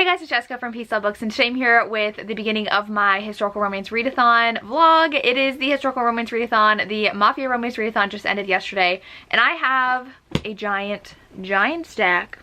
Hey guys, it's Jessica from Peace Love Books, and today I'm here with the beginning of my historical romance readathon vlog. It is the historical romance readathon. The Mafia romance readathon just ended yesterday, and I have a giant stack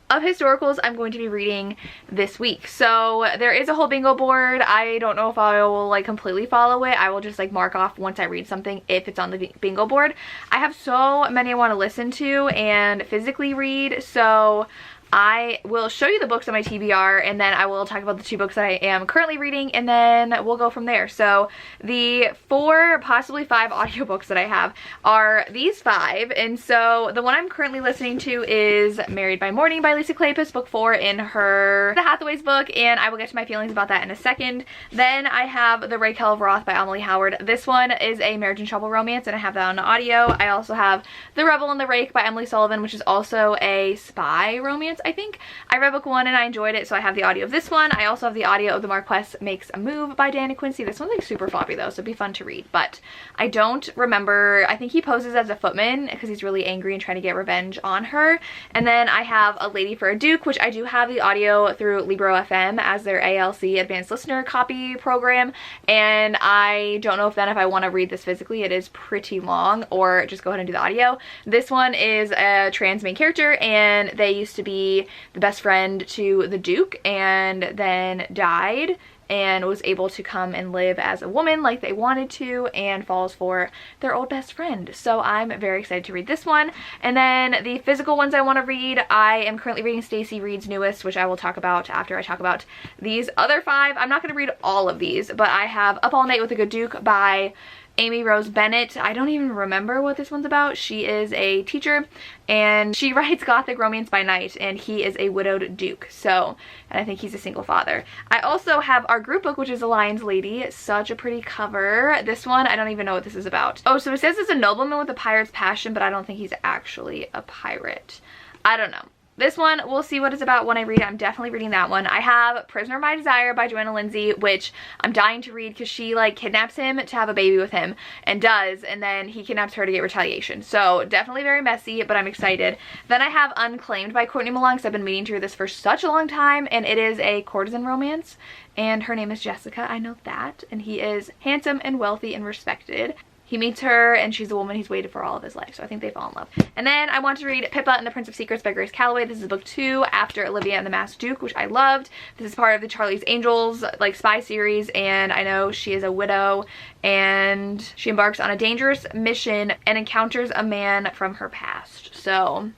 of historicals I'm going to be reading this week. So there is a whole bingo board. I don't know if I will like completely follow it. I will just like mark off once I read something if it's on the bingo board. I have so many I want to listen to and physically read, so I will show you the books on my TBR, and then I will talk about the 2 books that I am currently reading, and then we'll go from there. So the 4, possibly 5 audiobooks that I have are these 5, and so the one I'm currently listening to is Married by Morning by Lisa Kleypas, book 4 in her The Hathaway's book, and I will get to my feelings about that in a second. Then I have The Raquel of Roth by Amelie Howard. This one is a marriage and trouble romance, and I have that on audio. I also have The Rebel and the Rake by Emily Sullivan, which is also a spy romance, I think. I read book 1 and I enjoyed it, so I have the audio of this one. I also have the audio of The Marquess Makes a Move by Dan and Quincy. This one's like super floppy though, so it'd be fun to read, but I don't remember. I think he poses as a footman because he's really angry and trying to get revenge on her. And then I have A Lady for a Duke, which I do have the audio through Libro FM as their ALC Advanced Listener Copy program, and I don't know if I want to read this physically. It is pretty long, or just go ahead and do the audio. This one is a trans main character, and they used to be the best friend to the Duke and then died and was able to come and live as a woman like they wanted to, and falls for their old best friend. So I'm very excited to read this one. And then the physical ones I want to read, I am currently reading Stacey Reid's newest, which I will talk about after I talk about these other 5. I'm not going to read all of these, but I have Up All Night with a Good Duke by Amy Rose Bennett. I don't even remember what this one's about. She is a teacher and she writes gothic romance by night, and he is a widowed duke, so, and I think he's a single father. I also have our group book, which is The Lion's Lady. Such a pretty cover. This one, I don't even know what this is about. Oh, so it says it's a nobleman with a pirate's passion, but I don't think he's actually a pirate. I don't know. This one, we'll see what it's about when I read it. I'm definitely reading that one. I have Prisoner of My Desire by Joanna Lindsay, which I'm dying to read because she like kidnaps him to have a baby with him, and does, and then he kidnaps her to get retaliation. So definitely very messy, but I'm excited. Then I have Unclaimed by Courtney Milan, because I've been meaning to read this for such a long time, and it is a courtesan romance, and her name is Jessica. I know that. And he is handsome and wealthy and respected. He meets her, and she's the woman he's waited for all of his life, so I think they fall in love. And then I want to read Pippa and the Prince of Secrets by Grace Calloway. This is book 2 after Olivia and the Masked Duke, which I loved. This is part of the Charlie's Angels like spy series, and I know she is a widow, and she embarks on a dangerous mission and encounters a man from her past. So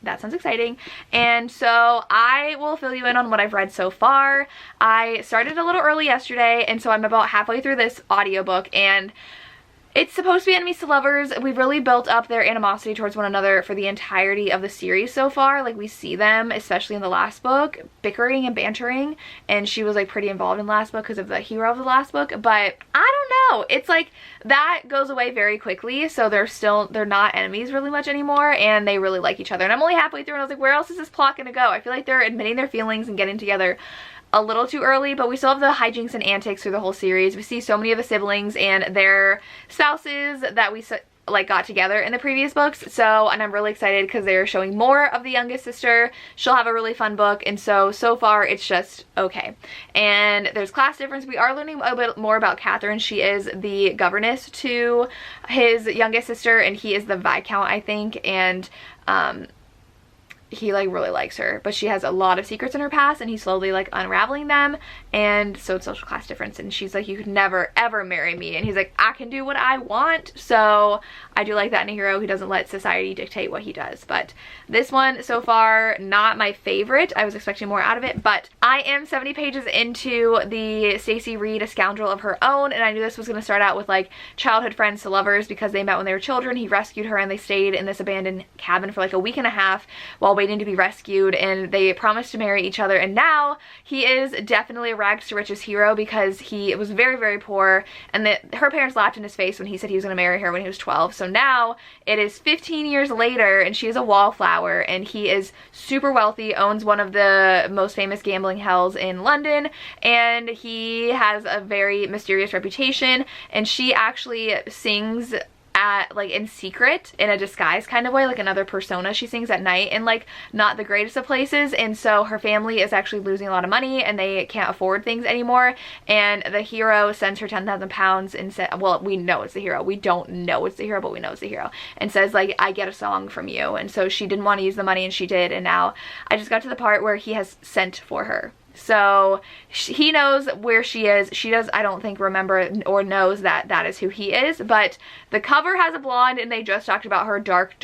that sounds exciting. And so I will fill you in on what I've read so far. I started a little early yesterday, and so I'm about halfway through this audiobook, and it's supposed to be enemies to lovers. We've really built up their animosity towards one another for the entirety of the series so far. Like, we see them, especially in the last book, bickering and bantering, and she was like pretty involved in the last book because of the hero of the last book. But I don't know, it's like that goes away very quickly, so they're not enemies really much anymore, and they really like each other. And I'm only halfway through, and I was like, where else is this plot gonna go? I feel like they're admitting their feelings and getting together a little too early, but we still have the hijinks and antics through the whole series. We see so many of the siblings and their spouses that we like got together in the previous books. So, and I'm really excited because they're showing more of the youngest sister. She'll have a really fun book, and so far it's just okay. And there's class difference. We are learning a bit more about Catherine. She is the governess to his youngest sister, and he is the Viscount, I think, and he like really likes her, but she has a lot of secrets in her past, and he's slowly like unraveling them. And so it's social class difference, and she's like, you could never ever marry me, and he's like, I can do what I want. So I do like that in a hero who doesn't let society dictate what he does. But this one so far, not my favorite. I was expecting more out of it, but I am 70 pages into the Stacey Reid A Scoundrel of Her Own, and I knew this was going to start out with like childhood friends to lovers because they met when they were children. He rescued her, and they stayed in this abandoned cabin for like a week and a half while waiting to be rescued, and they promised to marry each other. And now he is definitely a rags to riches hero because he was very, very poor, and that her parents laughed in his face when he said he was going to marry her when he was 12. So now it is 15 years later, and she is a wallflower, and he is super wealthy, owns one of the most famous gambling hells in London, and he has a very mysterious reputation. And she actually sings at like in secret, in a disguise kind of way, like another persona. She sings at night in like not the greatest of places, and so her family is actually losing a lot of money and they can't afford things anymore, and the hero sends her 10,000 pounds and said, well, we know it's the hero, we don't know it's the hero, but we know it's the hero, and says like, I get a song from you. And so she didn't want to use the money and she did, and now I just got to the part where he has sent for her. So he knows where she is. She does, I don't think, remember or knows that that is who he is, but the cover has a blonde and they just talked about her dark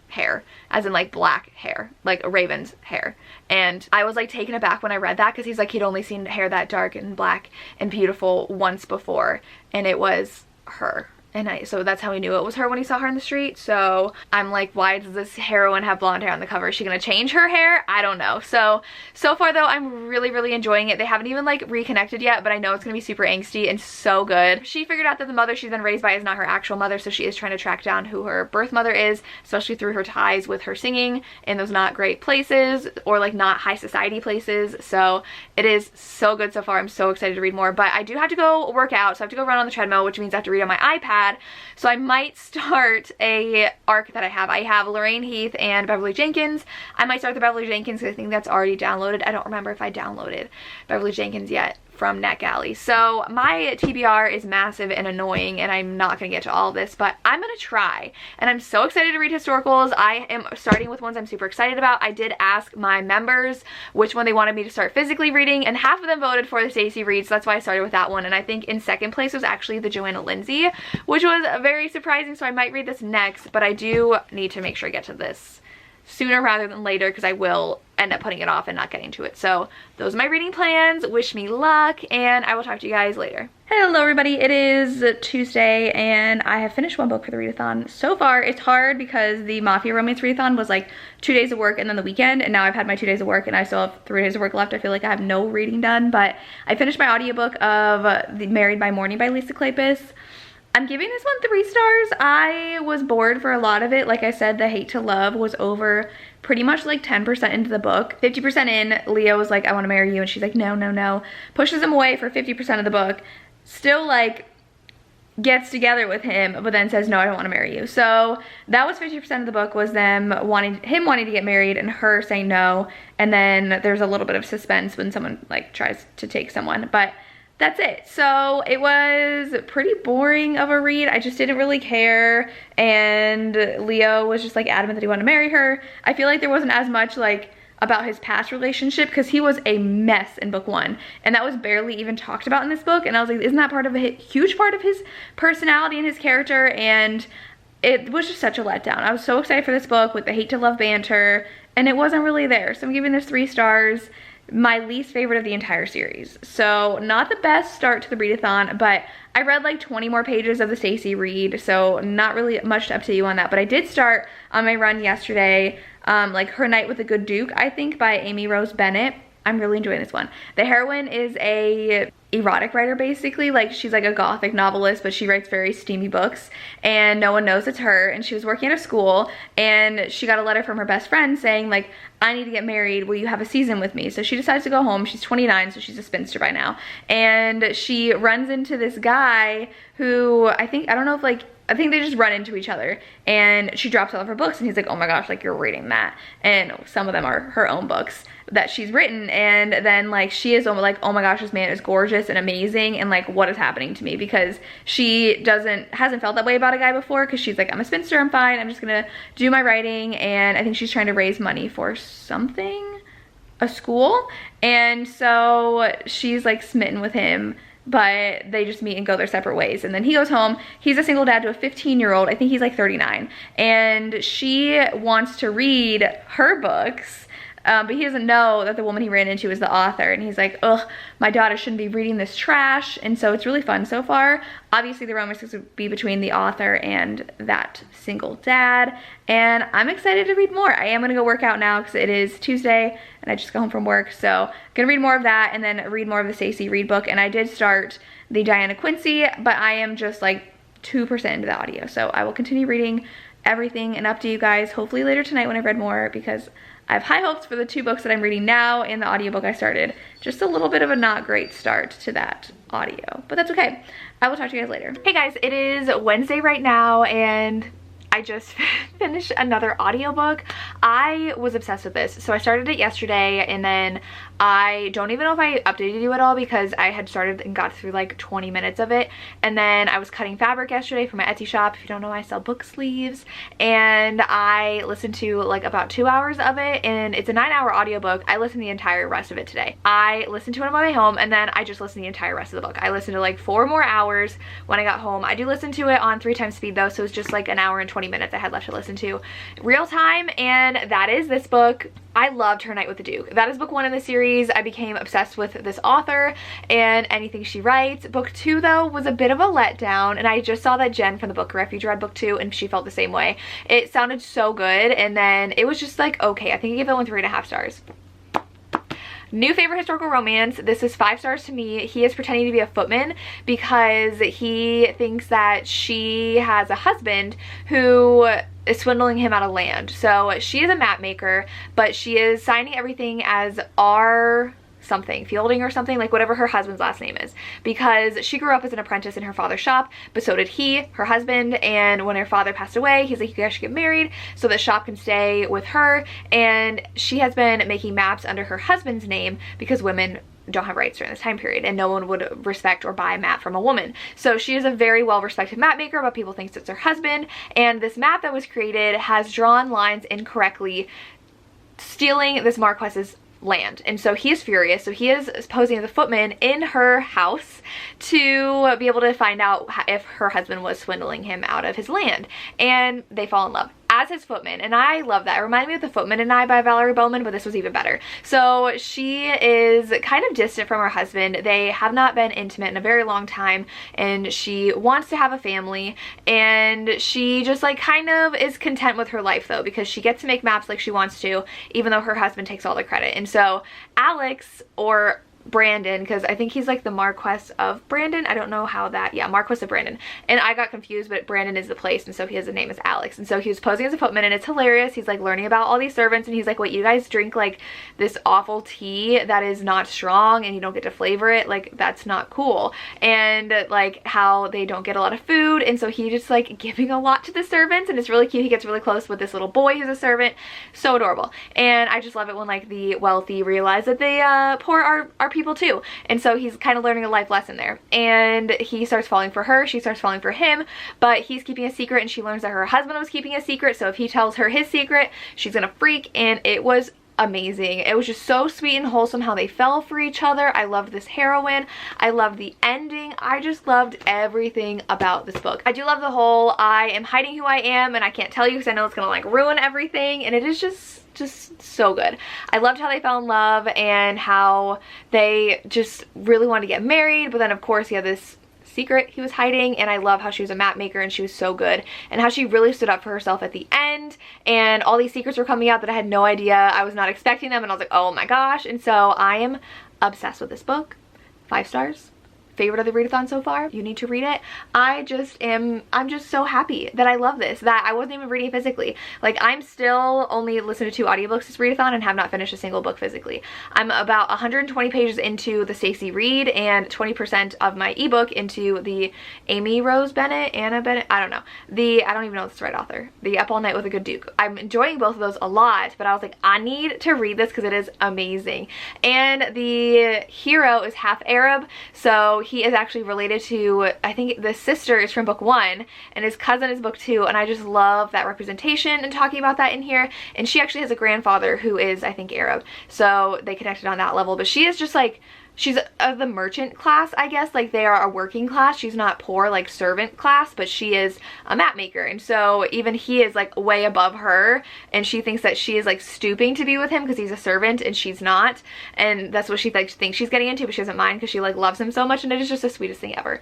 hair, as in like black hair, like a raven's hair. And I was like taken aback when I read that, because he's like, he'd only seen hair that dark and black and beautiful once before, and it was her. And so that's how he knew it was her when he saw her in the street. So I'm like, why does this heroine have blonde hair on the cover? Is she gonna change her hair? I don't know. So far though, I'm really enjoying it. They haven't even like reconnected yet, but I know it's gonna be super angsty and so good. She figured out that the mother she's been raised by is not her actual mother, so she is trying to track down who her birth mother is, especially through her ties with her singing in those not great places, or like not high society places. So it is so good so far. I'm so excited to read more, but I do have to go work out, so I have to go run on the treadmill, which means I have to read on my iPad. So I might start a arc that I have Lorraine Heath and Beverly Jenkins. I might start the Beverly Jenkins because I think that's already downloaded. I don't remember if I downloaded Beverly Jenkins yet from NetGalley. So my TBR is massive and annoying, and I'm not gonna get to all of this, but I'm gonna try. And I'm so excited to read historicals. I am starting with ones I'm super excited about. I did ask my members which one they wanted me to start physically reading, and half of them voted for the Stacey Reid, so that's why I started with that one. And I think in second place was actually the Joanna Lindsay, which was very surprising, so I might read this next, but I do need to make sure I get to this sooner rather than later, because I will end up putting it off and not getting to it. So those are my reading plans. Wish me luck, and I will talk to you guys later. Hello everybody, it is Tuesday and I have finished one book for the readathon. So far it's hard because the Mafia Romance readathon was like 2 days of work and then the weekend, and now I've had my 2 days of work and I still have 3 days of work left. I feel like I have no reading done, but I finished my audiobook of The Married by Morning by Lisa Kleypas. I'm giving this one 3 stars. I was bored for a lot of it. Like I said, the hate to love was over pretty much like 10% into the book. 50% in, Leo was like, I want to marry you, and she's like, no, no, no. Pushes him away for 50% of the book. Still like gets together with him, but then says, no, I don't want to marry you. So that was 50% of the book, was him wanting to get married and her saying no. And then there's a little bit of suspense when someone like tries to take someone, but that's it. So it was pretty boring of a read. I just didn't really care, and Leo was just like adamant that he wanted to marry her. I feel like there wasn't as much like about his past relationship, because he was a mess in book 1, and that was barely even talked about in this book. And I was like, isn't that part of a huge part of his personality and his character? And it was just such a letdown. I was so excited for this book with the hate to love banter, and it wasn't really there. So I'm giving this 3 stars. My least favorite of the entire series. So not the best start to the readathon, but I read like 20 more pages of the Stacey Reid, so not really much to update you on that. But I did start on my run yesterday, like Her Night with a Good Duke, I think, by Amy Rose Bennett. I'm really enjoying this one. The heroine is a erotic writer, basically. Like, she's like a gothic novelist, but she writes very steamy books, and no one knows it's her. And she was working at a school, and she got a letter from her best friend saying like, I need to get married, will you have a season with me? So she decides to go home. She's 29, so she's a spinster by now, and she runs into this guy who I think they just run into each other, and she drops all of her books, and he's like, oh my gosh, like, you're reading that. And some of them are her own books that she's written. And then like she is like, oh my gosh, this man is gorgeous and amazing, and like, what is happening to me? Because she hasn't felt that way about a guy before, because she's like, I'm a spinster, I'm fine, I'm just gonna do my writing. And I think she's trying to raise money for something, a school, and so she's like smitten with him, but they just meet and go their separate ways. And then he goes home. He's a single dad to a 15-year-old. I think he's like 39. And she wants to read her books, but he doesn't know that the woman he ran into is the author. And he's like, ugh, my daughter shouldn't be reading this trash. And so it's really fun so far. Obviously the romance would be between the author and that single dad. And I'm excited to read more. I am gonna go work out now because it is Tuesday and I just got home from work. So I'm gonna read more of that and then read more of the Stacey Reid book. And I did start the Diana Quincy, but I am just like 2% into the audio. So I will continue reading everything and up to you guys hopefully later tonight when I've read more, because I have high hopes for the 2 books that I'm reading now and the audiobook I started. Just a little bit of a not great start to that audio, but that's okay. I will talk to you guys later. Hey guys, it is Wednesday right now and I just finished another audiobook. I was obsessed with this. So I started it yesterday and then I don't even know if I updated you at all because I had started and got through like 20 minutes of it. And then I was cutting fabric yesterday for my Etsy shop. If you don't know, I sell book sleeves. And I listened to like about 2 hours of it and it's a 9-hour audiobook. I listened to the entire rest of it today. I listened to it on my way home and then I just listened to the entire rest of the book. I listened to like 4 more hours when I got home. I do listen to it on 3 times speed though, so it's just like an hour and 20 minutes I had left to listen to real time, and that is this book. I loved Her Night with the Duke. That is book 1 in the series. I became obsessed with this author and anything she writes. Book 2 though was a bit of a letdown, and I just saw that Jen from the Book Refuge read book 2 and she felt the same way. It sounded so good and then it was just like okay. I think I gave that one 3.5 stars. New favorite historical romance. This is 5 stars to me. He is pretending to be a footman because he thinks that she has a husband who is swindling him out of land. So she is a map maker, but she is signing everything as R something, Fielding or something, like whatever her husband's last name is, because she grew up as an apprentice in her father's shop, but so did he, her husband, and when her father passed away, he's like, you guys should get married so the shop can stay with her, and she has been making maps under her husband's name because women don't have rights during this time period and no one would respect or buy a map from a woman. So she is a very well respected map maker, but people think it's her husband, and this map that was created has drawn lines incorrectly, stealing this Marquess's land, and so he is furious. So he is posing as a footman in her house to be able to find out if her husband was swindling him out of his land, and they fall in love as his footman, and I love that. It reminded me of The Footman and I by Valerie Bowman, but this was even better. So she is kind of distant from her husband. They have not been intimate in a very long time, and she wants to have a family, and she just like kind of is content with her life though, because she gets to make maps like she wants to, even though her husband takes all the credit. And so Alex, or Brandon, because I think he's like the Marquess of Brandon. I don't know how that, yeah, Marquess of Brandon. And I got confused, but Brandon is the place, and so his name is Alex. And so he was posing as a footman, and it's hilarious. He's like learning about all these servants, and he's like, wait, you guys drink like this awful tea that is not strong and you don't get to flavor it? Like, that's not cool. And like how they don't get a lot of food, and so he just like giving a lot to the servants, and it's really cute. He gets really close with this little boy who's a servant. So adorable. And I just love it when like the wealthy realize that the poor are people too. And so he's kind of learning a life lesson there, and he starts falling for her, she starts falling for him, but he's keeping a secret, and she learns that her husband was keeping a secret, so if he tells her his secret, she's gonna freak. And it was amazing. It was just so sweet and wholesome how they fell for each other. I loved this heroine. I loved the ending. I just loved everything about this book. I do love the whole I am hiding who I am and I can't tell you because I know it's gonna like ruin everything, and it is just so good. I loved how they fell in love and how they just really wanted to get married, but then of course he had this secret he was hiding, and I love how she was a map maker and she was so good, and how she really stood up for herself at the end, and all these secrets were coming out that I had no idea. I was not expecting them, and I was like, oh my gosh. And so I am obsessed with this book. 5 stars. Favorite of the readathon so far. You need to read it. I'm just so happy that I love this, that I wasn't even reading it physically. Like, I'm still only listening to 2 audiobooks this readathon and have not finished a single book physically. I'm about 120 pages into the Stacey Reid and 20% of my ebook into the Amy Rose Bennett, Anna Bennett, I don't know. I don't even know if it's the right author. The Up All Night with a Good Duke. I'm enjoying both of those a lot, but I was like, I need to read this because it is amazing. And the hero is half Arab, so he is actually related to, I think the sister is from book 1 and his cousin is book 2, and I just love that representation and talking about that in here. And she actually has a grandfather who is, I think, Arab, so they connected on that level. But she is just like, she's of the merchant class, I guess. Like, they are a working class. She's not poor like servant class, but she is a map maker, and so even he is like way above her, and she thinks that she is like stooping to be with him because he's a servant and she's not, and that's what she thinks she's getting into, but she doesn't mind because she like loves him so much, and it is just the sweetest thing ever.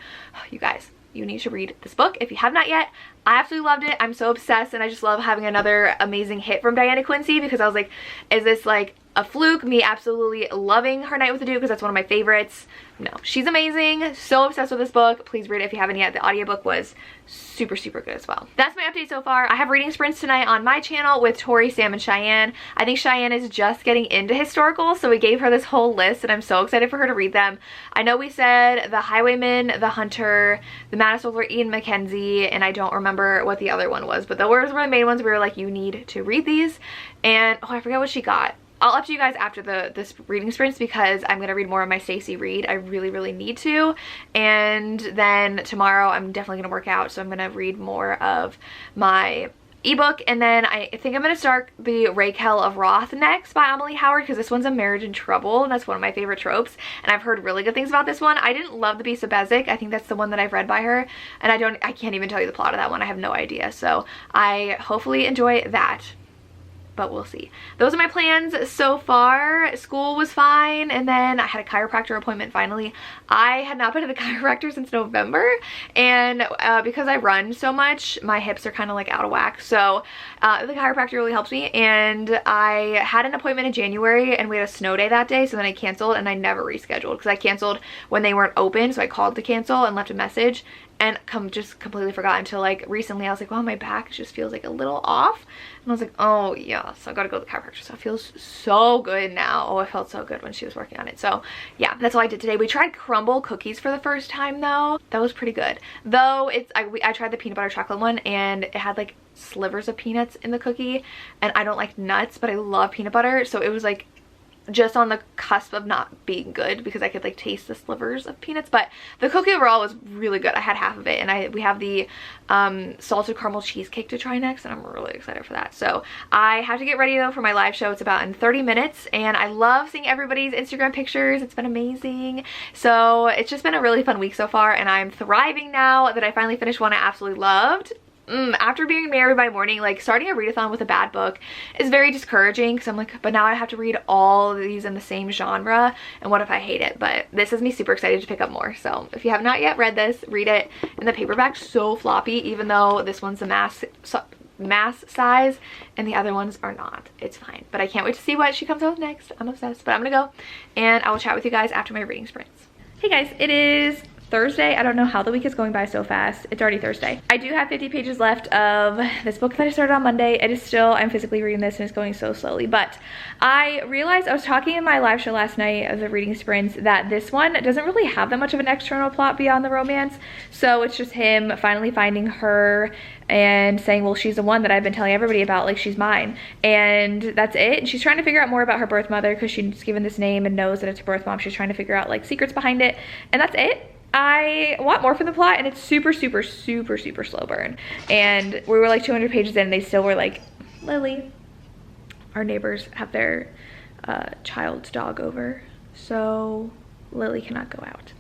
You guys, you need to read this book if you have not yet. I absolutely loved it. I'm so obsessed, and I just love having another amazing hit from Diana Quincy, because I was like, is this like a fluke, me absolutely loving Her Night with the Duke because that's one of my favorites. No, she's amazing. So obsessed with this book. Please read it if you haven't yet. The audiobook was super, super good as well. That's my update so far. I have reading sprints tonight on my channel with Tori, Sam, and Cheyenne. I think Cheyenne is just getting into historical, so we gave her this whole list and I'm so excited for her to read them. I know we said The Highwayman, The Hunter, The Madness Over Ian Mackenzie, and I don't remember what the other one was, but those were the main ones we were like, you need to read these. And oh, I forget what she got. I'll update you guys after this reading sprints because I'm going to read more of my Stacey Reid. I really, really need to. And then tomorrow I'm definitely going to work out, so I'm going to read more of my ebook. And then I think I'm going to start the Raquel of Roth next by Emily Howard because this one's a marriage in trouble and that's one of my favorite tropes. And I've heard really good things about this one. I didn't love The Beast of Bezek. I think that's the one that I've read by her. And I can't even tell you the plot of that one. I have no idea. So I hopefully enjoy that, but we'll see. Those are my plans so far. School was fine, and then I had a chiropractor appointment finally. I had not been to the chiropractor since November, and because I run so much, my hips are kind of like out of whack, so the chiropractor really helps me. And I had an appointment in January and we had a snow day that day, so then I canceled and I never rescheduled because I canceled when they weren't open, so I called to cancel and left a message and just completely forgot until like recently. I was like, wow, my back just feels like a little off, and I was like, oh yeah, so I gotta go to the chiropractor. So it feels so good now. Oh, I felt so good when she was working on it. So yeah, that's all I did today. We tried crumble cookies for the first time though. That was pretty good, though. I tried the peanut butter chocolate one and it had like slivers of peanuts in the cookie, and I don't like nuts but I love peanut butter, so it was like just on the cusp of not being good because I could like taste the slivers of peanuts. But the cookie overall was really good. I had half of it, and we have the salted caramel cheesecake to try next, and I'm really excited for that. So I have to get ready though for my live show. It's about in 30 minutes, and I love seeing everybody's Instagram pictures. It's been amazing. So it's just been a really fun week so far, and I'm thriving now that I finally finished one I absolutely loved. After being married by morning, like starting a readathon with a bad book is very discouraging because I'm like, but now I have to read all of these in the same genre, and what if I hate it? But this has me super excited to pick up more. So if you have not yet read this, read it. And the paperback's so floppy, even though this one's a mass size and the other ones are not. It's fine, but I can't wait to see what she comes out with next. I'm obsessed. But I'm gonna go and I will chat with you guys after my reading sprints. Hey guys, it is Thursday. I don't know how the week is going by so fast. It's already Thursday. I do have 50 pages left of this book that I started on Monday. It is still, I'm physically reading this and it's going so slowly, but I realized I was talking in my live show last night of the reading sprints that this one doesn't really have that much of an external plot beyond the romance. So it's just him finally finding her and saying, well, she's the one that I've been telling everybody about, like she's mine, and that's it. And she's trying to figure out more about her birth mother because she's given this name and knows that it's her birth mom. She's trying to figure out like secrets behind it, and that's it. I want more from the plot, and it's super, super, super, super slow burn. And we were like 200 pages in, and they still were like, Lily, our neighbors have their child's dog over, so Lily cannot go out.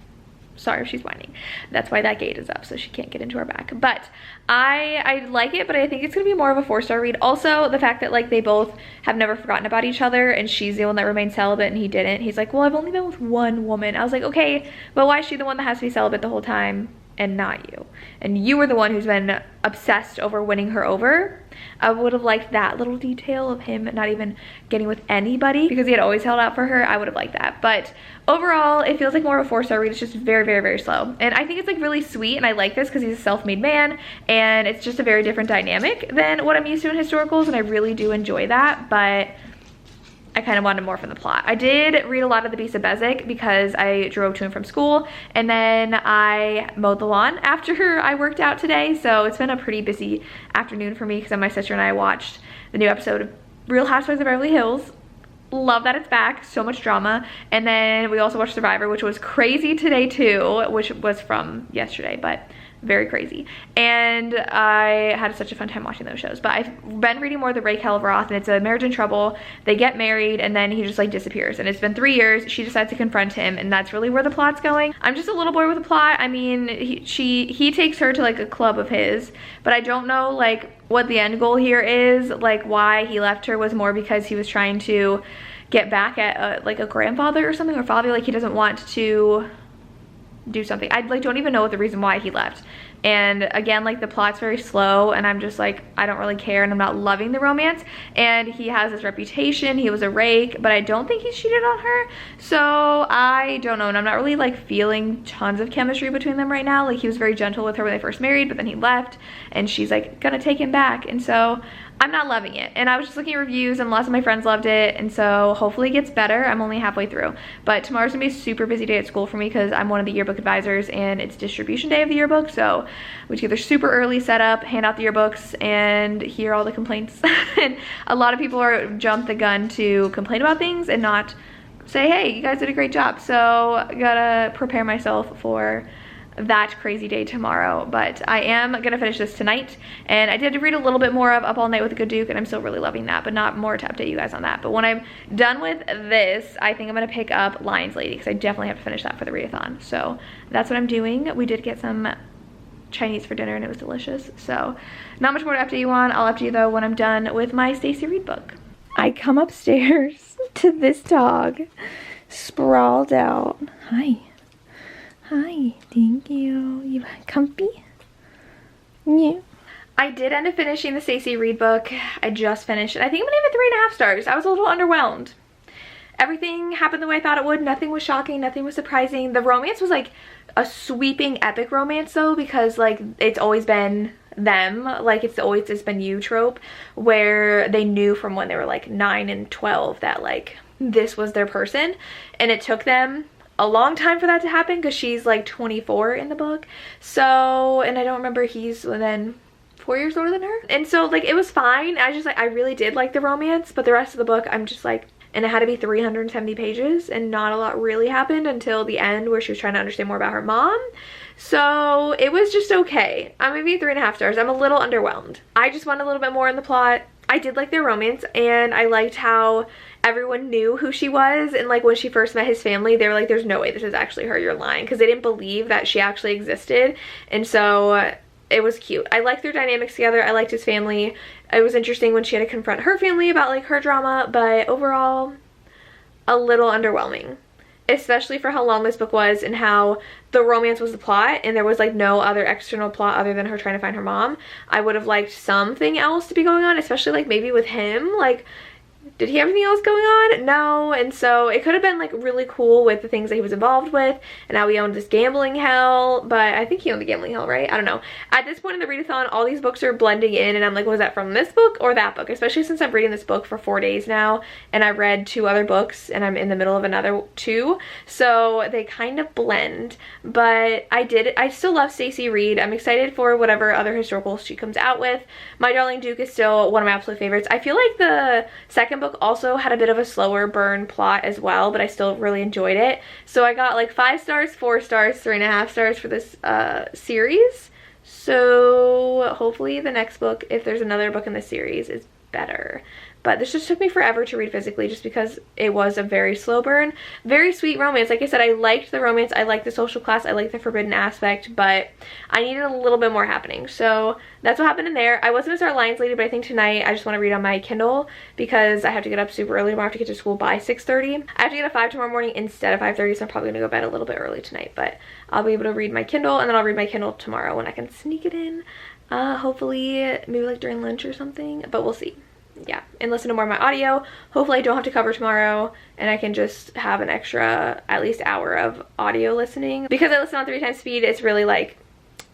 Sorry if she's whining. That's why that gate is up, so she can't get into our back. But I like it, but I think it's gonna be more of a 4-star read. Also, the fact that like they both have never forgotten about each other, and she's the one that remained celibate and he didn't. He's like, well, I've only been with one woman. I was like, okay, but why is she the one that has to be celibate the whole time and not you? And you were the one who's been obsessed over winning her over. I would have liked that little detail of him not even getting with anybody because he had always held out for her. I would have liked that. But overall, it feels like more of a 4-star read. It's just very, very, very slow. And I think it's like really sweet, and I like this because he's a self-made man, and it's just a very different dynamic than what I'm used to in historicals, and I really do enjoy that. But I kind of wanted more from the plot. I did read a lot of The Beast of Bezek because I drove to and from school, and then I mowed the lawn after I worked out today. So it's been a pretty busy afternoon for me because my sister and I watched the new episode of Real Housewives of Beverly Hills. Love that it's back. So much drama. And then we also watched Survivor, which was crazy today too, which was from yesterday, but very crazy. And I had such a fun time watching those shows. But I've been reading more of the Raquel of Roth, and it's a marriage in trouble. They get married and then he just like disappears, and it's been 3 years. She decides to confront him, and that's really where the plot's going. I'm just a little bored with the plot. I mean, he takes her to like a club of his, but I don't know like what the end goal here is. Like why he left her was more because he was trying to get back at like a grandfather or something, or father. Like he doesn't want to do something. I like don't even know what the reason why he left, And again, like the plot's very slow and I'm just like, I don't really care and I'm not loving the romance. And he has this reputation, he was a rake, but I don't think he's cheated on her. So I don't know, and I'm not really like feeling tons of chemistry between them right now. Like he was very gentle with her when they first married, but then he left and she's like gonna take him back. And so I'm not loving it. And I was just looking at reviews and lots of my friends loved it. And so hopefully it gets better. I'm only halfway through. But tomorrow's gonna be a super busy day at school for me because I'm one of the yearbook advisors and it's distribution day of the yearbook. So we get there super early, set up, hand out the yearbooks, and hear all the complaints. And a lot of people are jump the gun to complain about things and not say, hey, you guys did a great job. So I gotta prepare myself for that crazy day tomorrow. But I am gonna finish this tonight, and I did read a little bit more of Up All Night with a Good Duke, and I'm still really loving that, but not more to update you guys on that. But when I'm done with this, I think I'm gonna pick up Lions Lady because I definitely have to finish that for the readathon. So that's what I'm doing. We did get some Chinese for dinner and it was delicious. So not much more to update you on. I'll update you though when I'm done with my Stacy Reid book. I come upstairs to this dog sprawled out. Hi. Hi, thank you. You comfy? Yeah. I did end up finishing the Stacy Reid book. I just finished it. I think I'm gonna give it 3.5 stars. I was a little underwhelmed. Everything happened the way I thought it would. Nothing was shocking, nothing was surprising. The romance was like a sweeping epic romance though, because like it's always been them, like it's always just been you trope, where they knew from when they were like 9 and 12 that like this was their person, and it took them a long time for that to happen because she's like 24 in the book. So, and I don't remember, he's then 4 years older than her, and so like it was fine. I just like, I really did like the romance, but the rest of the book I'm just like, and it had to be 370 pages and not a lot really happened until the end where she was trying to understand more about her mom. So it was just okay. I'm gonna give it 3.5 stars. I'm a little underwhelmed. I just want a little bit more in the plot. I did like their romance, and I liked how everyone knew who she was, and like when she first met his family they were like, there's no way this is actually her, you're lying, because they didn't believe that she actually existed. And so it was cute. I liked their dynamics together. I liked his family. It was interesting when she had to confront her family about like her drama, but overall a little underwhelming, especially for how long this book was and how the romance was the plot and there was like no other external plot other than her trying to find her mom. I would have liked something else to be going on, especially like maybe with him. Like, did he have anything else going on? No. And so it could have been like really cool with the things that he was involved with, and now he owned this gambling hell. But I think he owned the gambling hell, right? I don't know. At this point in the readathon, all these books are blending in, and I'm like, was that from this book or that book? Especially since I'm reading this book for 4 days now, and I read 2 other books and I'm in the middle of another 2, so they kind of blend. But I still love Stacy Reid. I'm excited for whatever other historicals she comes out with. My Darling Duke is still one of my absolute favorites. I feel like the second book also had a bit of a slower burn plot as well, but I still really enjoyed it. So I got like 5 stars, 4 stars, 3.5 stars for this series. So hopefully the next book, if there's another book in the series, is better. But this just took me forever to read physically just because it was a very slow burn. Very sweet romance. Like I said, I liked the romance. I liked the social class. I liked the forbidden aspect, but I needed a little bit more happening. So that's what happened in there. I was going to start Lions Lady, but I think tonight I just want to read on my Kindle because I have to get up super early tomorrow. I have to get to school by 6:30. I have to get at 5 tomorrow morning instead of 5:30, so I'm probably going to go to bed a little bit early tonight. But I'll be able to read my Kindle, and then I'll read my Kindle tomorrow when I can sneak it in. Hopefully maybe like during lunch or something, but we'll see. Yeah, and listen to more of my audio. Hopefully I don't have to cover tomorrow and I can just have an extra at least hour of audio listening. Because I listen on 3 times speed, it's really like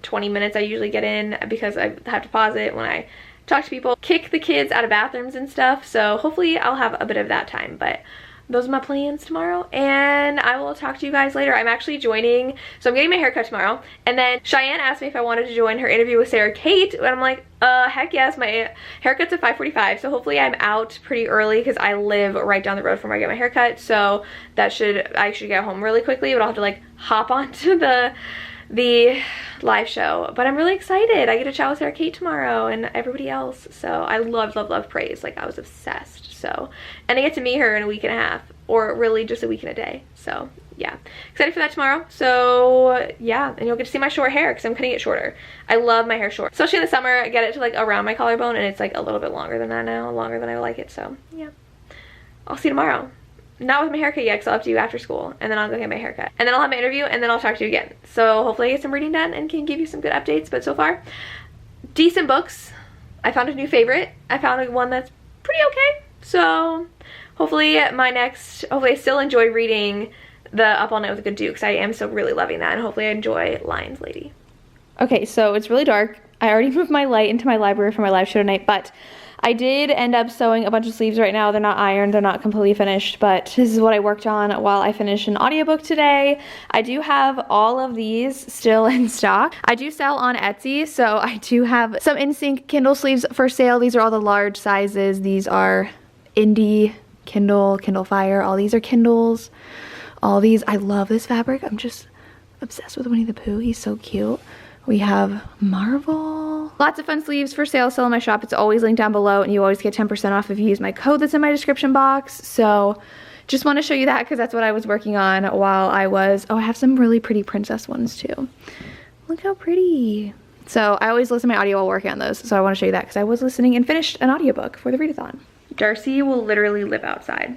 20 minutes I usually get in because I have to pause it when I talk to people, kick the kids out of bathrooms and stuff. So hopefully I'll have a bit of that time, but those are my plans tomorrow, and I will talk to you guys later. I'm actually joining, so I'm getting my haircut tomorrow, and then Cheyenne asked me if I wanted to join her interview with Sarah Kate, and I'm like, heck yes. My haircut's at 5:45, so hopefully I'm out pretty early because I live right down the road from where I get my haircut, so that I should get home really quickly, but I'll have to like hop onto the live show. But I'm really excited. I get to chat with Sarah Kate tomorrow and everybody else. So I love Praise. Like I was obsessed. So, and I get to meet her in a week and a half, or really just a week and a day. So yeah, excited for that tomorrow. So yeah, and you'll get to see my short hair because I'm cutting it shorter. I love my hair short, especially in the summer. I get it to like around my collarbone, and it's like a little bit longer than that now, longer than I like it. So yeah, I'll see you tomorrow. not with my haircut yet, because I'll have to do after school, and then I'll go get my haircut, and then I'll have my interview, and then I'll talk to you again. So hopefully I get some reading done and can give you some good updates. But so far, decent books. I found a new favorite. I found one that's pretty okay. So hopefully I still enjoy reading the Up All Night with a Good Duke, because I am still really loving that, and hopefully I enjoy Lions Lady. Okay, so it's really dark. I already moved my light into my library for my live show tonight, but I did end up sewing a bunch of sleeves right now. They're not ironed, they're not completely finished, but this is what I worked on while I finished an audiobook today. I do have all of these still in stock. I do sell on Etsy, so I do have some InSync Kindle sleeves for sale. These are all the large sizes. These are Indie, Kindle, Kindle Fire. All these are Kindles. All these, I love this fabric. I'm just obsessed with Winnie the Pooh. He's so cute. We have Marvel. Lots of fun sleeves for sale still in my shop. It's always linked down below, and you always get 10% off if you use my code that's in my description box. So just want to show you that because that's what I was working on while I was, oh, I have some really pretty princess ones too. Look how pretty. So I always listen to my audio while working on those. So I want to show you that because I was listening and finished an audiobook for the readathon. Darcy will literally live outside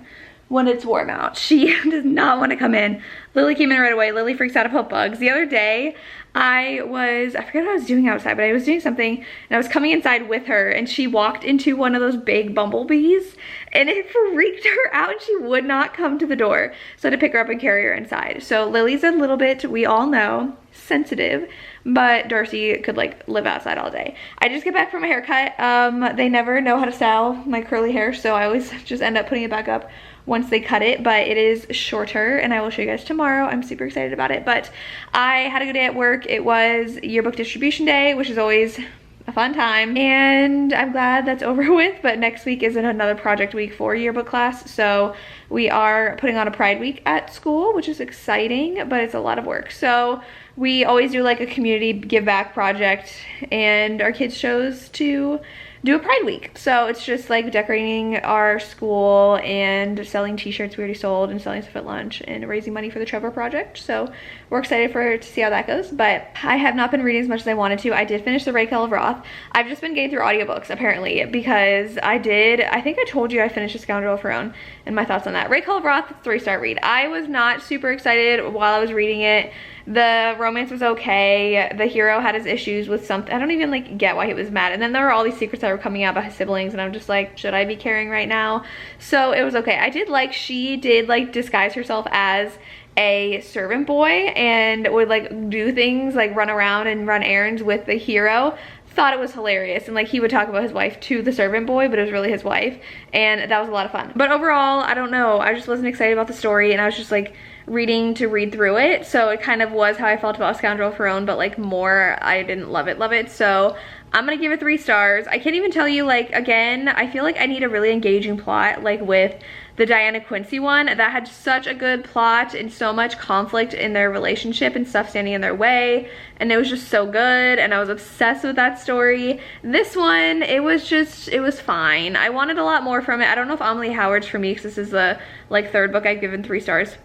when it's warm out. She does not want to come in. Lily came in right away. Lily freaks out about bugs. The other day, I forget what I was doing outside, but I was doing something and I was coming inside with her and she walked into one of those big bumblebees and it freaked her out and she would not come to the door. So I had to pick her up and carry her inside. So Lily's a little bit, we all know, sensitive, but Darcy could like live outside all day. I just get back from a haircut. They never know how to style my curly hair, so I always just end up putting it back up once they cut it, but it is shorter and I will show you guys tomorrow. I'm super excited about it, but I had a good day at work. It was yearbook distribution day, which is always a fun time, and I'm glad that's over with, but next week is another project week for yearbook class, so we are putting on a pride week at school, which is exciting, but it's a lot of work. So we always do like a community give back project, and our kids chose to do a pride week. So it's just like decorating our school and selling t-shirts we already sold and selling stuff at lunch and raising money for the Trevor Project. So we're excited to see how that goes, but I have not been reading as much as I wanted to. I did finish the Raquel of Roth. I've just been getting through audiobooks apparently because I think I told you I finished A Scoundrel of Her Own and my thoughts on that. Raquel of Roth, 3-star read. I was not super excited while I was reading it. The romance was okay. The hero had his issues with something. I don't even like get why he was mad. And then there were all these secrets that were coming out about his siblings and I'm just like, should I be caring right now? So it was okay. I did like, she did like disguise herself as a servant boy and would like do things like run around and run errands with the hero. Thought it was hilarious, and like he would talk about his wife to the servant boy, but it was really his wife, and that was a lot of fun. But overall, I don't know, I just wasn't excited about the story and I was just like reading to read through it, so it kind of was how I felt about A Scoundrel of Her Own, but like more, I didn't love it. So I'm gonna give it 3 stars. I can't even tell you, like, again, I feel like I need a really engaging plot, like with the Diana Quincy one. That had such a good plot and so much conflict in their relationship and stuff standing in their way, and it was just so good and I was obsessed with that story. This one, it was fine. I wanted a lot more from it. I don't know if Amelie Howard's for me because this is the like 3rd book I've given 3 stars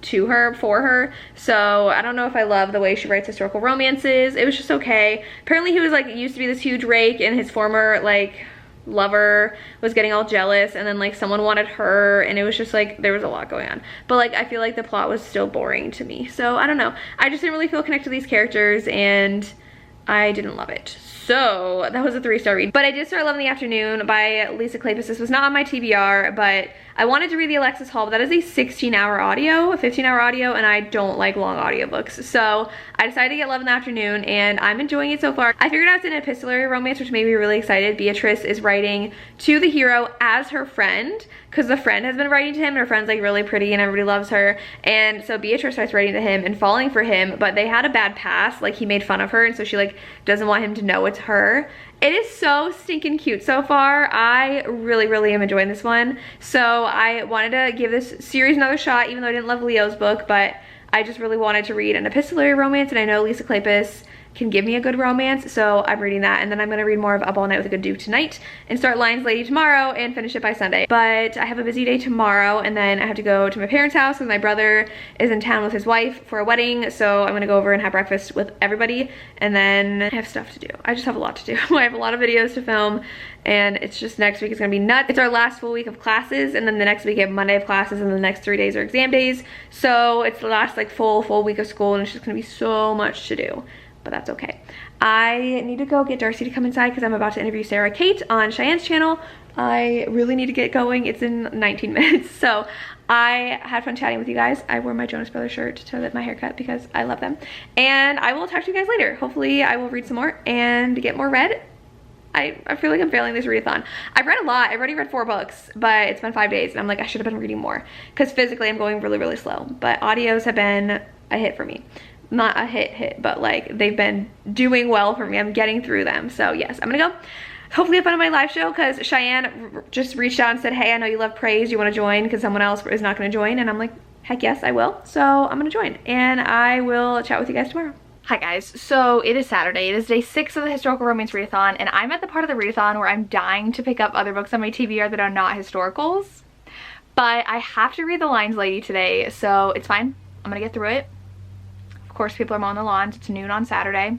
for her, so I don't know if I love the way she writes historical romances. It was just okay. Apparently he was like, used to be this huge rake and his former like lover was getting all jealous, and then like someone wanted her, and it was just like there was a lot going on, but like I feel like the plot was still boring to me. So I don't know, I just didn't really feel connected to these characters and I didn't love it. So that was a 3-star read. But I did start 11 in the Afternoon by Lisa Kleypas. This was not on my TBR, but I wanted to read the Alexis Hall, but that is a 16-hour audio, a 15-hour audio, and I don't like long audiobooks. So I decided to get Love in the Afternoon, and I'm enjoying it so far. I figured out it's an epistolary romance, which made me really excited. Beatrice is writing to the hero as her friend, because the friend has been writing to him, and her friend's like really pretty and everybody loves her. And so Beatrice starts writing to him and falling for him, but they had a bad past. Like he made fun of her, and so she like doesn't want him to know it's her. It is so stinking cute so far. I really am enjoying this one. So I wanted to give this series another shot, even though I didn't love Leo's book, but I just really wanted to read an epistolary romance, and I know Lisa Kleypas can give me a good romance, so I'm reading that. And then I'm gonna read more of Up All Night with a Good Dude tonight and start Lions Lady tomorrow and finish it by Sunday. But I have a busy day tomorrow, and then I have to go to my parents' house because my brother is in town with his wife for a wedding, so I'm gonna go over and have breakfast with everybody, and then I have stuff to do. I just have a lot to do. I have a lot of videos to film, and it's just next week is gonna be nuts. It's our last full week of classes, and then the next week I have Monday of classes, and the next 3 days are exam days. So it's the last like full week of school, and it's just gonna be so much to do, but that's okay. I need to go get Darcy to come inside because I'm about to interview Sarah Kate on Cheyenne's channel. I really need to get going. It's in 19 minutes. So I had fun chatting with you guys. I wore my Jonas Brothers shirt to my haircut because I love them. And I will talk to you guys later. Hopefully I will read some more and get more read. I feel like I'm failing this readathon. I've read a lot. I've already read 4 books, but it's been 5 days, and I'm like, I should have been reading more because physically I'm going really slow. But audios have been a hit for me. Not a hit, but like they've been doing well for me. I'm getting through them. So yes, I'm gonna go hopefully have fun on my live show because Cheyenne just reached out and said, hey, I know you love praise. You want to join because someone else is not going to join? And I'm like, heck yes, I will. So I'm going to join, and I will chat with you guys tomorrow. Hi guys, so it is Saturday. It is day 6 of the Historical Romance Readathon, and I'm at the part of the readathon where I'm dying to pick up other books on my TBR that are not historicals. But I have to read The Lions Lady today, so it's fine. I'm gonna get through it. Of course, people are mowing the lawns. It's noon on Saturday.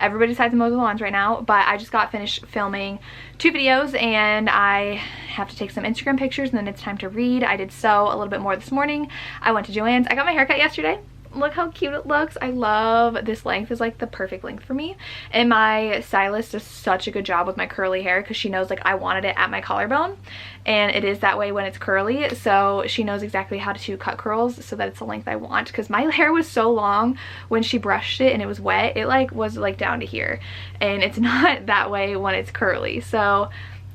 Everybody decides to mow the lawns right now, but I just got finished filming 2 videos, and I have to take some Instagram pictures, and then it's time to read. I did sew a little bit more this morning. I went to Joann's. I got my haircut yesterday. Look how cute it looks. I love this length. Is like the perfect length for me, and my stylist does such a good job with my curly hair because she knows like I wanted it at my collarbone, and it is that way when it's curly, so she knows exactly how to cut curls so that it's the length I want, because my hair was so long when she brushed it and it was wet, it like was like down to here, and it's not that way when it's curly. So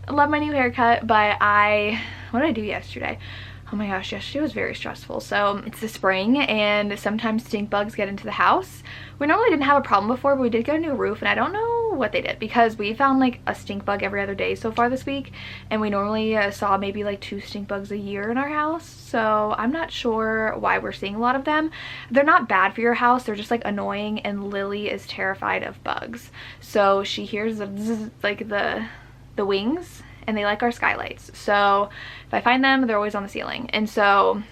I love my new haircut. But what did I do yesterday? Oh my gosh, yesterday was very stressful. So it's the spring, and sometimes stink bugs get into the house. We normally didn't have a problem before, but we did get a new roof, and I don't know what they did because we found like a stink bug every other day so far this week, and we normally saw maybe like 2 stink bugs a year in our house. So I'm not sure why we're seeing a lot of them. They're not bad for your house, they're just like annoying, and Lily is terrified of bugs. So she hears the zzz, like the wings, and they like our skylights. So if I find them, they're always on the ceiling. And so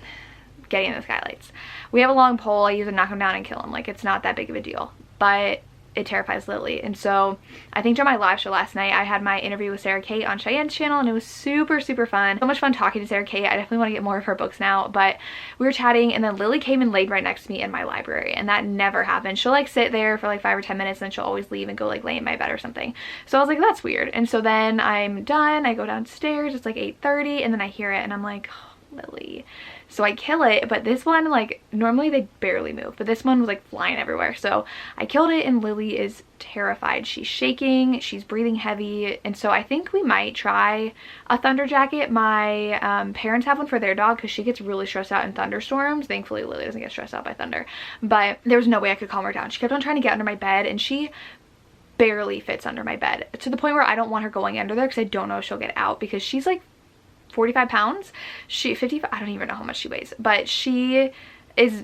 getting the skylights. We have a long pole. I usually knock them down and kill them. Like, it's not that big of a deal. But it terrifies Lily. And so I think during my live show last night, I had my interview with Sarah Kate on Cheyenne's channel, and it was super fun. So much fun talking to Sarah Kate. I definitely want to get more of her books now. But we were chatting, and then Lily came and laid right next to me in my library, and that never happens. She'll like sit there for like 5 or 10 minutes, and then she'll always leave and go like lay in my bed or something. So I was like, that's weird. And so then I'm done. I go downstairs. It's like 8:30, and then I hear it, and I'm like, oh, Lily. So I kill it, but this one, like, normally they barely move, but this one was like flying everywhere. So I killed it, and Lily is terrified. She's shaking, she's breathing heavy, and so I think we might try a thunder jacket. My parents have one for their dog because she gets really stressed out in thunderstorms. Thankfully Lily doesn't get stressed out by thunder, but there was no way I could calm her down. She kept on trying to get under my bed, and she barely fits under my bed, to the point where I don't want her going under there because I don't know if she'll get out, because she's like 45 pounds. She 55, I don't even know how much she weighs, but she is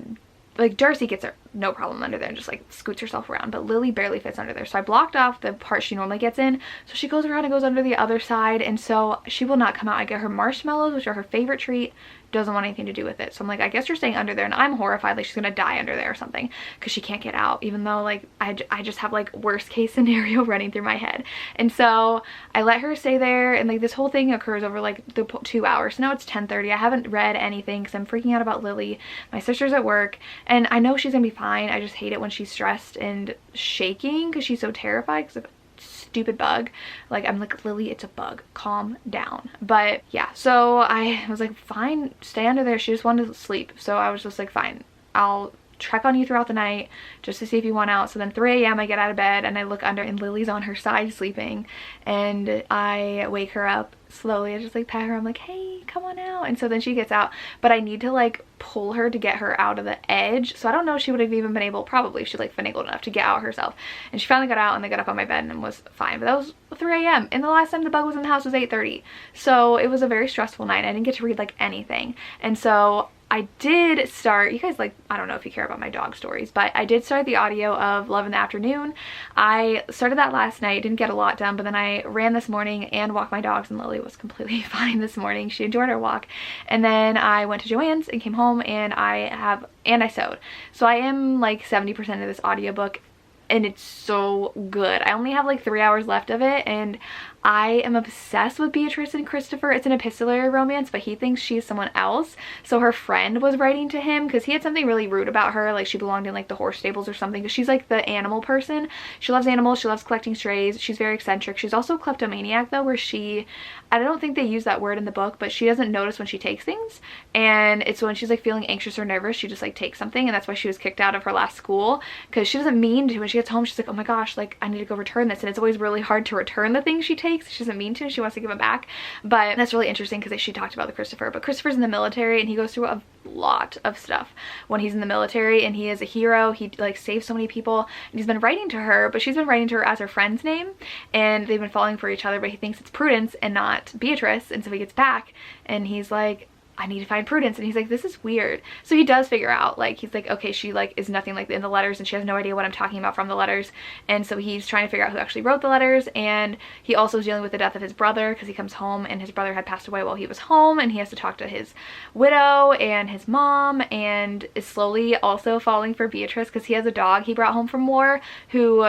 like, Darcy gets her no problem under there and just like scoots herself around, but Lily barely fits under there. So I blocked off the part she normally gets in, so she goes around and goes under the other side, and so she will not come out. I get her marshmallows, which are her favorite treat, doesn't want anything to do with it. So I'm like, I guess you're staying under there, and I'm horrified like she's gonna die under there or something because she can't get out, even though like I just have like worst case scenario running through my head. And so I let her stay there, and like this whole thing occurs over like the 2 hours. So now it's 10:30. I haven't read anything because I'm freaking out about Lily. My sister's at work, and I know she's gonna be fine. I just hate it when she's stressed and shaking because she's so terrified because of stupid bug. Like, I'm like, Lily, it's a bug, calm down. But yeah, so I was like, fine, stay under there. She just wanted to sleep, so I was just like, fine, I'll check on you throughout the night just to see if you want out. So then 3 a.m. I get out of bed and I look under, and Lily's on her side sleeping, and I wake her up slowly. I just like pat her. I'm like, hey, come on out. And so then she gets out, but I need to like pull her to get her out of the edge. So I don't know if she would have even been able, probably she like finagled enough to get out herself, and she finally got out, and they got up on my bed and was fine. But that was 3 a.m. and the last time the bug was in the house was 8:30. So it was a very stressful night. I didn't get to read like anything, and so I did start, you guys like, I don't know if you care about my dog stories, but I did start the audio of Love in the Afternoon. I started that last night, didn't get a lot done, but then I ran this morning and walked my dogs, and Lily was completely fine this morning. She enjoyed her walk. And then I went to Joann's and came home, and I sewed. So I am like 70% of this audiobook, and it's so good. I only have like 3 hours left of it, and I am obsessed with Beatrice and Christopher. It's an epistolary romance, but he thinks she's someone else. So her friend was writing to him because he had something really rude about her, like she belonged in like the horse stables or something, because she's like the animal person. She loves animals, she loves collecting strays, she's very eccentric. She's also a kleptomaniac though, where I don't think they use that word in the book, but she doesn't notice when she takes things, and it's when she's like feeling anxious or nervous, she just like takes something, and that's why she was kicked out of her last school, because she doesn't mean to. When she gets home, she's like, oh my gosh, like I need to go return this, and it's always really hard to return the things she takes. She doesn't mean to, she wants to give it back. But that's really interesting because she talked about the Christopher, but Christopher's in the military, and he goes through a lot of stuff when he's in the military, and he is a hero. He like saves so many people, and he's been writing to her, but she's been writing to her as her friend's name, and they've been falling for each other, but he thinks it's Prudence and not Beatrice. And so he gets back and he's like, I need to find Prudence, and he's like, this is weird. So he does figure out, like, he's like, okay, she like is nothing like in the letters, and she has no idea what I'm talking about from the letters. And so he's trying to figure out who actually wrote the letters, and he also is dealing with the death of his brother, because he comes home and his brother had passed away while he was home, and he has to talk to his widow and his mom, and is slowly also falling for Beatrice because he has a dog he brought home from war who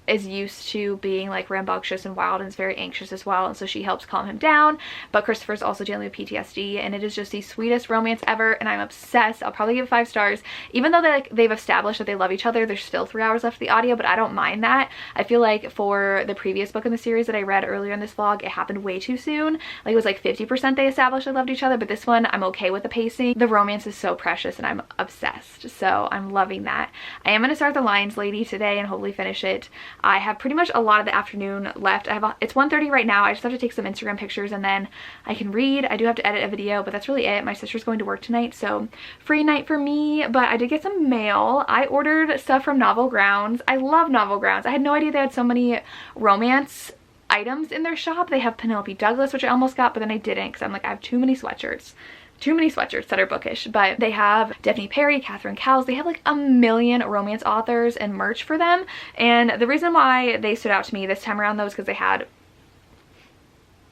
is used to being like rambunctious and wild and is very anxious as well, and so she helps calm him down. But Christopher's also dealing with PTSD, and it is just the sweetest romance ever, and I'm obsessed. I'll probably give it 5 stars. Even though they've established that they love each other, there's still 3 hours left of the audio, but I don't mind that. I feel like for the previous book in the series that I read earlier in this vlog, it happened way too soon. Like it was like 50% they established they loved each other, but this one I'm okay with the pacing. The romance is so precious, and I'm obsessed, so I'm loving that. I am going to start The Lions Lady today and hopefully finish it. I have pretty much a lot of the afternoon left. It's 1:30 right now. I just have to take some Instagram pictures and then I can read. I do have to edit a video, but that's really it. My sister's going to work tonight, so free night for me. But I did get some mail. I ordered stuff from Novel Grounds. I love Novel Grounds. I had no idea they had so many romance items in their shop. They have Penelope Douglas, which I almost got, but then I didn't because I'm like, I have too many sweatshirts that are bookish. But they have Daphne Perry, Catherine Cowles. They have like a million romance authors and merch for them. And the reason why they stood out to me this time around though is because they had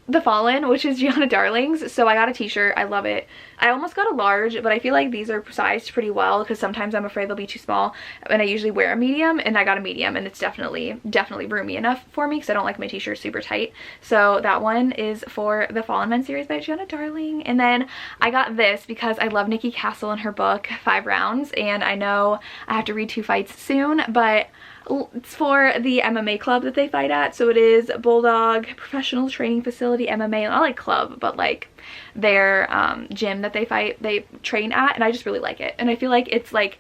The Fallen, which is Gianna Darling's. So I got a t-shirt. I love it. I almost got a large, but I feel like these are sized pretty well because sometimes I'm afraid they'll be too small, and I usually wear a medium, and I got a medium, and it's definitely roomy enough for me because I don't like my t-shirts super tight. So that one is for the Fallen Men series by Gianna Darling. And then I got this because I love Nikki Castle and her book 5 Rounds, and I know I have to read 2 fights soon, but it's for the MMA club that they fight at. So it is Bulldog Professional Training Facility MMA, not like club, but like their gym that they train at, and I just really like it. And I feel like it's like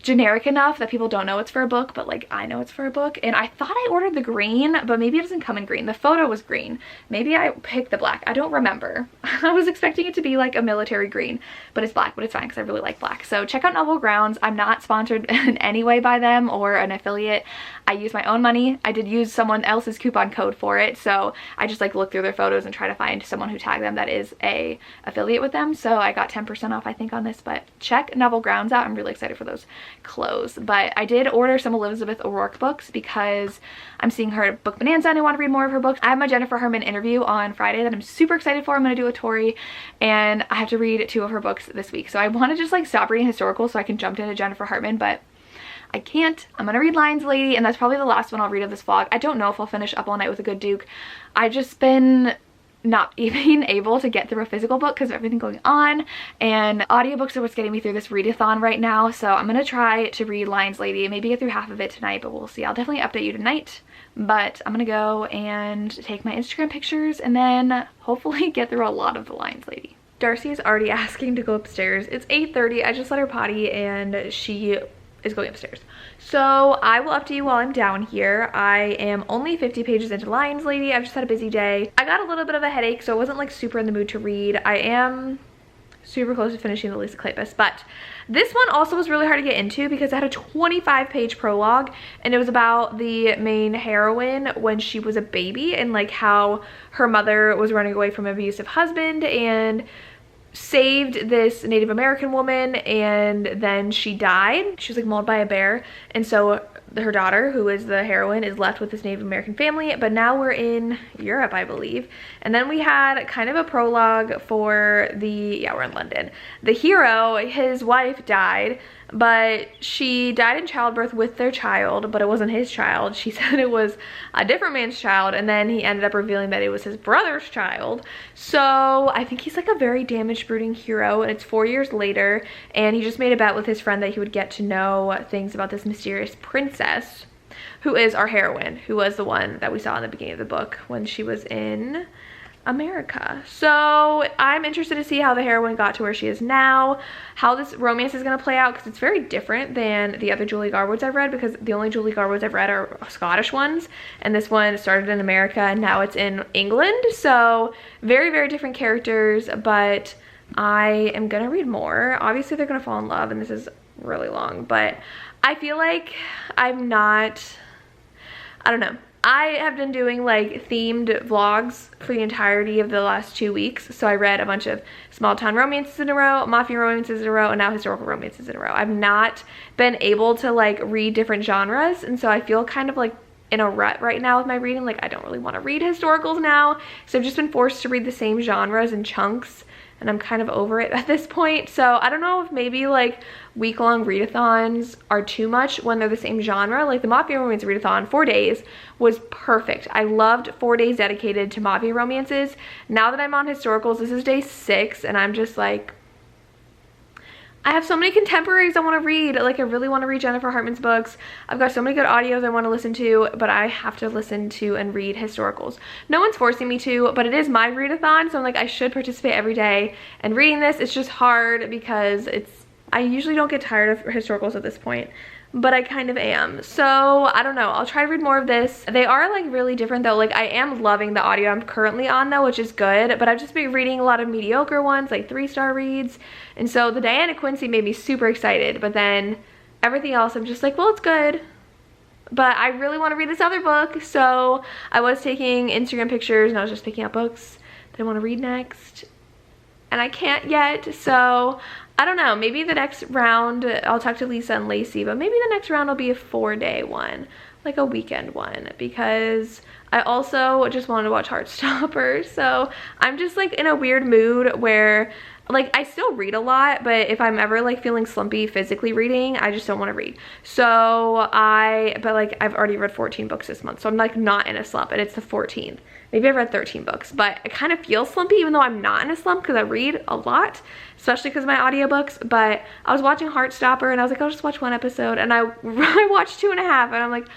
generic enough that people don't know it's for a book, but like I know it's for a book. And I thought I ordered the green, but maybe it doesn't come in green. The photo was green. Maybe I picked the black. I don't remember. I was expecting it to be like a military green, but it's black, but it's fine because I really like black. So check out Novel Grounds. I'm not sponsored in any way by them or an affiliate. I use my own money. I did use someone else's coupon code for it, so I just like look through their photos and try to find someone who tagged them that is a affiliate with them. So I got 10% off I think on this, but check Novel Grounds out. I'm really excited for those clothes. But I did order some Elizabeth O'Rourke books because I'm seeing her at Book Bonanza and I want to read more of her books. I have my Jennifer Herman interview on Friday that I'm super excited for. I'm going to do with Tori, and I have to read 2 of her books this week. So I want to just like stop reading historical so I can jump into Jennifer Hartman, but I can't. I'm gonna read Lions Lady, and that's probably the last one I'll read of this vlog. I don't know if I'll finish Up All Night with a Good Duke. I've just been not even able to get through a physical book because of everything going on, and audiobooks are what's getting me through this readathon right now. So I'm gonna try to read Lions Lady and maybe get through half of it tonight, but we'll see. I'll definitely update you tonight, but I'm gonna go and take my Instagram pictures and then hopefully get through a lot of the Lions Lady. Darcy is already asking to go upstairs. It's 8:30. I just let her potty and she is going upstairs. So I will update you while I'm down here. I am only 50 pages into Lions Lady. I've just had a busy day. I got a little bit of a headache, so I wasn't like super in the mood to read. I am super close to finishing the Lisa Kleypas, but this one also was really hard to get into because it had a 25-page prologue, and it was about the main heroine when she was a baby and like how her mother was running away from an abusive husband, and saved this Native American woman, and then she died. She was like mauled by a bear, and so her daughter, who is the heroine, is left with this Native American family. But now we're in Europe, I believe. And then we had kind of a prologue for we're in London. The hero, his wife died, but she died in childbirth with their child, but it wasn't his child. She said it was a different man's child, and then he ended up revealing that it was his brother's child. So I think he's like a very damaged, brooding hero, and it's 4 years later, and he just made a bet with his friend that he would get to know things about this mysterious princess, who is our heroine, who was the one that we saw in the beginning of the book when she was in America. So I'm interested to see how the heroine got to where she is now, how this romance is going to play out, because it's very different than the other Julie Garwoods I've read, because the only Julie Garwoods I've read are Scottish ones, and this one started in America and now it's in England. So very, very different characters, but I am going to read more. Obviously they're going to fall in love, and this is really long, but I feel like I don't know. I have been doing like themed vlogs for the entirety of the last 2 weeks. So I read a bunch of small town romances in a row, mafia romances in a row, and now historical romances in a row. I've not been able to like read different genres, and so I feel kind of like in a rut right now with my reading. Like I don't really want to read historicals now, so I've just been forced to read the same genres in chunks, and I'm kind of over it at this point. So I don't know if maybe like week-long readathons are too much when they're the same genre. Like the Mafia Romance readathon, 4 days, was perfect. I loved 4 days dedicated to mafia romances. Now that I'm on historicals, this is day 6, and I'm just like, I have so many contemporaries I want to read. Like I really want to read Jennifer Hartman's books. I've got so many good audios I want to listen to, but I have to listen to and read historicals. No one's forcing me to, but it is my readathon, so I'm like, I should participate every day. And reading this, it's just hard because I usually don't get tired of historicals at this point, but I kind of am. So I don't know, I'll try to read more of this. They are like really different though. Like I am loving the audio I'm currently on though, which is good, but I've just been reading a lot of mediocre ones, like 3-star reads. And so the Diana Quincy made me super excited, but then everything else I'm just like, well, it's good, but I really want to read this other book. So I was taking Instagram pictures and I was just picking out books that I want to read next, and I can't yet. So I don't know, maybe the next round I'll talk to Lisa and Lacey, but maybe the next round will be a 4-day one, like a weekend one, because I also just wanted to watch Heartstopper. So I'm just like in a weird mood where like I still read a lot, but if I'm ever like feeling slumpy physically reading, I just don't want to read. So but like I've already read 14 books this month, so I'm like not in a slump, and it's the 14th. Maybe I've read 13 books, but I kind of feel slumpy even though I'm not in a slump because I read a lot, especially because of my audiobooks. But I was watching Heartstopper and I was like, I'll just watch 1 episode, and I watched 2.5, and I'm like,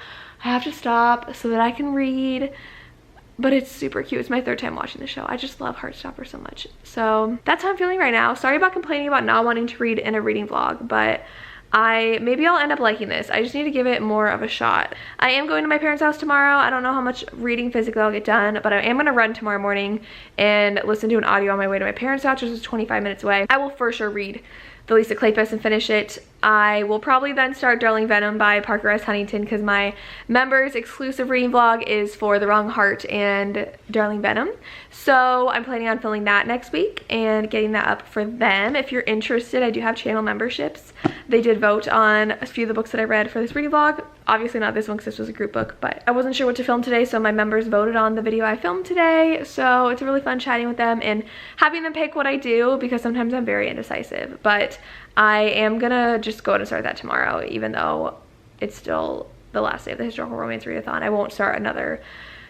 I have to stop so that I can read. But it's super cute. It's my 3rd time watching the show. I just love Heartstopper so much. So that's how I'm feeling right now. Sorry about complaining about not wanting to read in a reading vlog, but maybe I'll end up liking this. I just need to give it more of a shot. I am going to my parents' house tomorrow. I don't know how much reading physically I'll get done, but I am going to run tomorrow morning and listen to an audio on my way to my parents' house, which is 25 minutes away. I will for sure read the Lisa Kleypas and finish it. I will probably then start Darling Venom by Parker S. Huntington, because my members exclusive reading vlog is for The Wrong Heart and Darling Venom. So I'm planning on filming that next week and getting that up for them. If you're interested, I do have channel memberships. They did vote on a few of the books that I read for this reading vlog. Obviously not this one because this was a group book, but I wasn't sure what to film today, so my members voted on the video I filmed today. So it's really fun chatting with them and having them pick what I do, because sometimes I'm very indecisive. But I am gonna just go ahead and start that tomorrow, even though it's still the last day of the historical romance readathon. I won't start another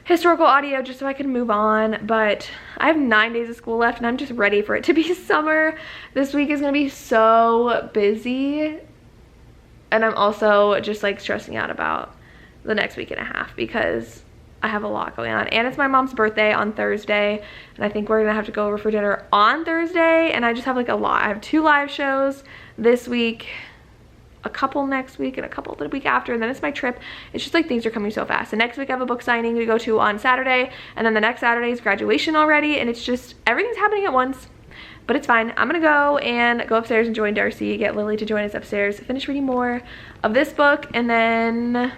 historical audio just so I can move on, but I have 9 days of school left and I'm just ready for it to be summer. This week is gonna be so busy, and I'm also just like stressing out about the next week and a half because I have a lot going on, and it's my mom's birthday on Thursday, and I think we're gonna have to go over for dinner on Thursday, and I just have like a lot. I have 2 live shows this week, a couple next week, and a couple the week after, and then it's my trip. It's just like things are coming so fast. And next week I have a book signing to go to on Saturday, and then the next Saturday is graduation already, and it's just everything's happening at once. But it's fine. I'm gonna go upstairs and join Darcy, get Lily to join us upstairs, finish reading more of this book, and then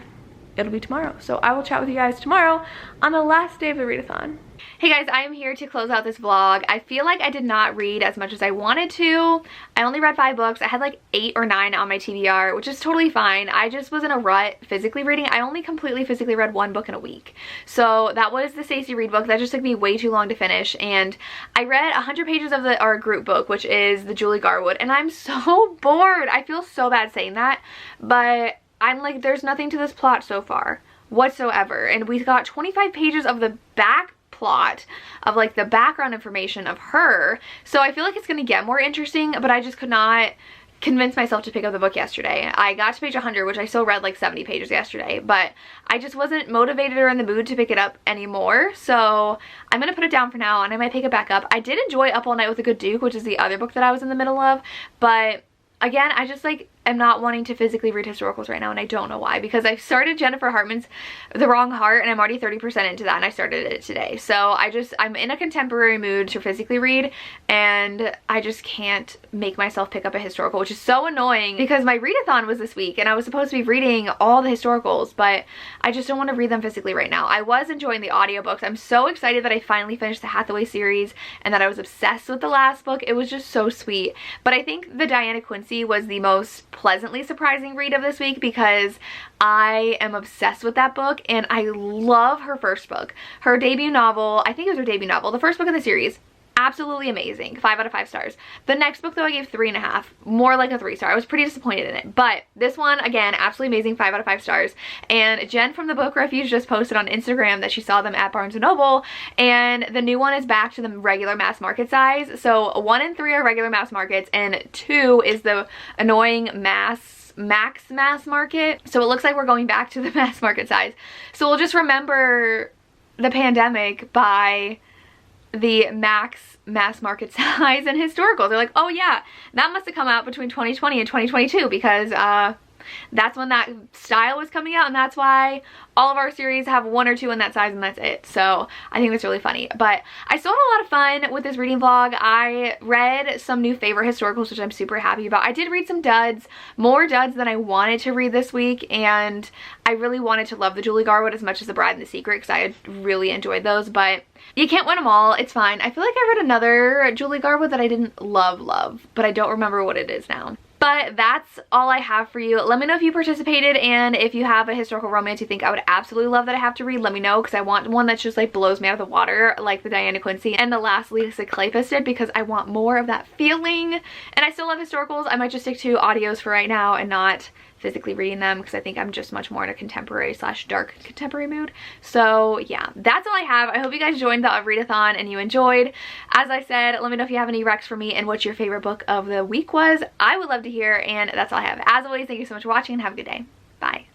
it'll be tomorrow. So I will chat with you guys tomorrow on the last day of the readathon. Hey guys, I am here to close out this vlog. I feel like I did not read as much as I wanted to. I only read 5 books. I had like 8 or 9 on my TBR, which is totally fine. I just was in a rut physically reading. I only completely physically read 1 book in a week. So that was the Stacey Reid book. That just took me way too long to finish. And I read 100 pages of our group book, which is the Julie Garwood. And I'm so bored. I feel so bad saying that. But I'm like, there's nothing to this plot so far whatsoever. And we got 25 pages of the back plot of like the background information of her, so I feel like it's gonna get more interesting, but I just could not convince myself to pick up the book yesterday. I got to page 100, which I still read like 70 pages yesterday, but I just wasn't motivated or in the mood to pick it up anymore, so I'm gonna put it down for now and I might pick it back up. I did enjoy Up All Night with a Good Duke, which is the other book that I was in the middle of, but again, I just like am not wanting to physically read historicals right now, and I don't know why, because I started Jennifer Hartman's The Wrong Heart and I'm already 30% into that, and I started it today. So I'm in a contemporary mood to physically read, and I just can't make myself pick up a historical, which is so annoying because my readathon was this week and I was supposed to be reading all the historicals, but I just don't want to read them physically right now. I was enjoying the audiobooks. I'm so excited that I finally finished the Hathaway series and that I was obsessed with the last book. It was just so sweet. But I think the Diana Quincy was the most pleasantly surprising read of this week because I am obsessed with that book and I love her first book. Her debut novel, I think it was her debut novel, the first book in the series. Absolutely amazing. 5 out of 5 stars. The next book though I gave 3.5, more like a 3-star. I was pretty disappointed in it, but this one again, absolutely amazing, 5 out of 5 stars. And Jen from the Book Refuge just posted on Instagram that she saw them at Barnes & Noble, and the new one is back to the regular mass market size. So 1 and 3 are regular mass markets and 2 is the annoying max mass market. So it looks like we're going back to the mass market size. So we'll just remember the pandemic by the mass market size and historicals. They're like, oh yeah, that must have come out between 2020 and 2022 because that's when that style was coming out, and that's why all of our series have 1 or 2 in that size and that's it. So I think that's really funny. But I still had a lot of fun with this reading vlog. I read some new favorite historicals, which I'm super happy about. I did read some duds, more duds than I wanted to read this week, and I really wanted to love the Julie Garwood as much as The Bride and the Secret because I had really enjoyed those, but you can't win them all. It's fine. I feel like I read another Julie Garwood that I didn't love, but I don't remember what it is now. But that's all I have for you. Let me know if you participated, and if you have a historical romance you think I would absolutely love that I have to read, let me know, because I want one that just like blows me out of the water like the Diana Quincy and the last Lisa Kleypas did, because I want more of that feeling. And I still love historicals. I might just stick to audios for right now and not physically reading them because I think I'm just much more in a contemporary / dark contemporary mood. So yeah, that's all I have. I hope you guys joined the readathon and you enjoyed. As I said, let me know if you have any recs for me and what your favorite book of the week was. I would love to hear, and that's all I have. As always, thank you so much for watching and have a good day. Bye.